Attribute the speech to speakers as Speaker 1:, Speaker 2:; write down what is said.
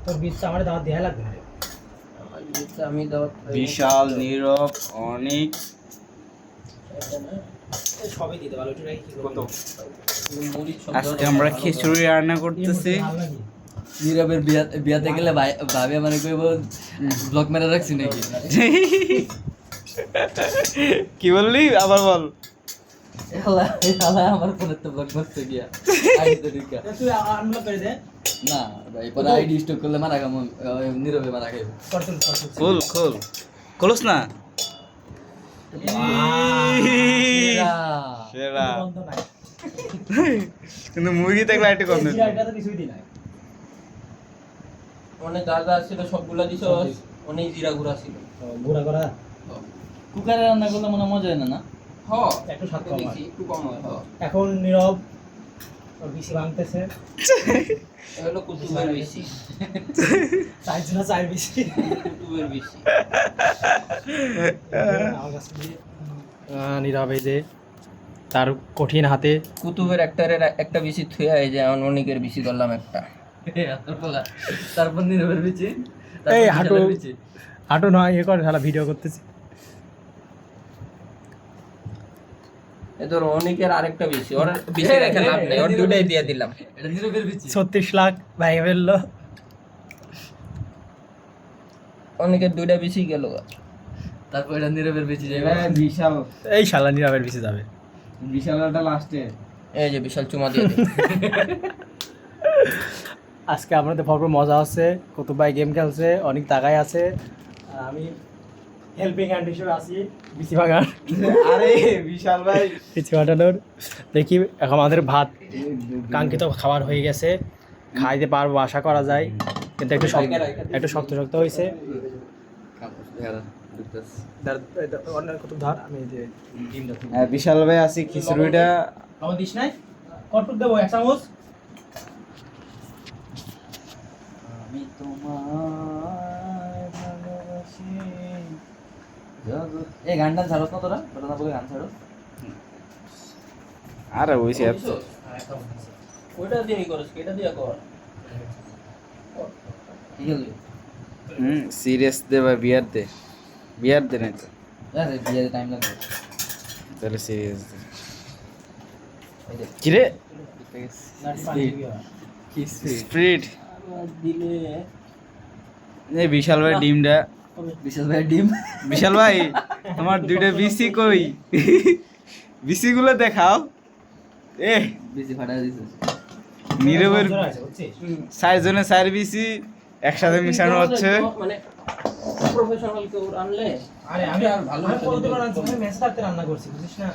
Speaker 1: তোর বিচটা আমার দাওয়াত দেয়া লাগবে না।
Speaker 2: আমার বিচটা আমি দাওয়াত
Speaker 3: বিশাল, নীরব, অনেক
Speaker 1: সবই দিতে পারো, ওইটাই কি করব?
Speaker 3: আজকে আমরা খিচুড়ি রান্না করতেছি।
Speaker 2: নীরবের বিয়াতে গেলে ভাবি আমার কইব ব্লক মেরে রাখছি নাকি।
Speaker 3: কি বললি আবার বল।
Speaker 2: আমার ফোনে তো ব্লক মারতে গিয়া আইডি ঢুকা
Speaker 1: তুই আনব্লক করে দে
Speaker 2: না ভাই, পরে আইডি স্টক করলে মারা গাম, নীরবে মারা খাইব।
Speaker 3: খোল খোলস না। সেরা কিন্তু মুরগি দেখলে একটু কম দিত।
Speaker 1: এটা তো কিছুই দি নাই।
Speaker 2: অনেক গাগা ছিল, সবগুলা দিছ, অনেক জিরা গুড়া ছিল।
Speaker 1: গুড়া করা
Speaker 2: কুকারে রান্না করলে মনে মজা হয় না না? হ্যাঁ,
Speaker 1: একটু স্বাদ কম হয়।
Speaker 2: একটু কম হয়। হ্যাঁ,
Speaker 1: এখন নীরব ওর বিসি ভাঙতেছে।
Speaker 2: এটা হলো কুতুবের বেশি।
Speaker 1: চাইছ না চাই বিসি
Speaker 2: কুতুবের বেশি।
Speaker 1: আমার কাছে নীরব এই যে তার কঠিন হাতে
Speaker 2: কুতুবের একটা বেশি থুয়া, এই যে আমার অনেকের বেশি করলাম একটা। তারপর নীরবের বেশি,
Speaker 1: এই হাঁটু নয় ইয়ে করে শালা ভিডিও করতেছি।
Speaker 2: এদের অনেকের আরেকটা বেশি, ওর বেশি রেখে লাভ নেই, ওর দুটাই দিয়ে দিলাম। এটা নীরবের বেশি
Speaker 1: 36 লাখ ভাই ফেললো।
Speaker 2: অনেকের দুইটা বেশি গেল। তারপর এটা নীরবের বেশি যাবে।
Speaker 3: বিশাল,
Speaker 1: এই শালা নীরবের বেশি যাবে।
Speaker 3: বিশালটা লাস্টে।
Speaker 2: এই যে বিশাল চুমা দিয়ে দিল।
Speaker 1: আজকে আপনাদের ভরপুর মজা হচ্ছে। কুতুব ভাই গেম খেলছে, অনেক তাকায় আছে, আর আমি হেল্পিং হ্যান্ড হিসেবে আছি বিসি ভাগার।
Speaker 3: আরে বিশাল ভাই,
Speaker 1: বিসি ভাটানোর দেখি এখন আমাদের ভাত কাঙ্ক্ষিত খাবার হয়ে গেছে, খাইতে পারবো আশা করা যায়, কিন্তু একটু শক্ত শক্ত হয়েছে। অন্য কুতুব ধর, আমি যে
Speaker 3: বিশাল ভাই আছি খিচুড়িটা।
Speaker 1: আমার দিস নাই কটুক দেবো 1 চামচ।
Speaker 2: আমি তোমায় ভালোবাসি জগৎ। এই গানটা ছাড়স না তোরা? তোরা না বলে গান ছাড়স?
Speaker 3: আরে ওইসে
Speaker 2: ওইটা দিয়ে করস, এটা দিয়ে কর। কি হলো?
Speaker 3: সিরিয়াস দে ভাই, বিয়ার দে না তো।
Speaker 2: আরে বিয়ে টাইম লাগবে।
Speaker 3: তাহলে সিরিয়াস দে।
Speaker 2: এই যে
Speaker 3: কিরে
Speaker 2: কি
Speaker 3: স্প্রিট
Speaker 2: দিলে
Speaker 3: এই বিশাল ভাই ডিমটা।
Speaker 2: বিশাল ভাই ডিম।
Speaker 3: বিশাল ভাই তোমার দুইটা বিসি কই? বিসি গুলো দেখাও। এ
Speaker 2: বেশি ফাটা দিছে।
Speaker 3: নীরবের
Speaker 1: বুঝছিস?
Speaker 3: 4 জনের 4 বিসি একসাথে মিশানো হচ্ছে।
Speaker 2: মানে প্রফেশনাল কেউ আনলে
Speaker 1: আরে আমি
Speaker 2: আর ভালো
Speaker 1: আমি বলতে পারলাম, ম্যাচ থাকতে রান্না করছি বুঝিস না।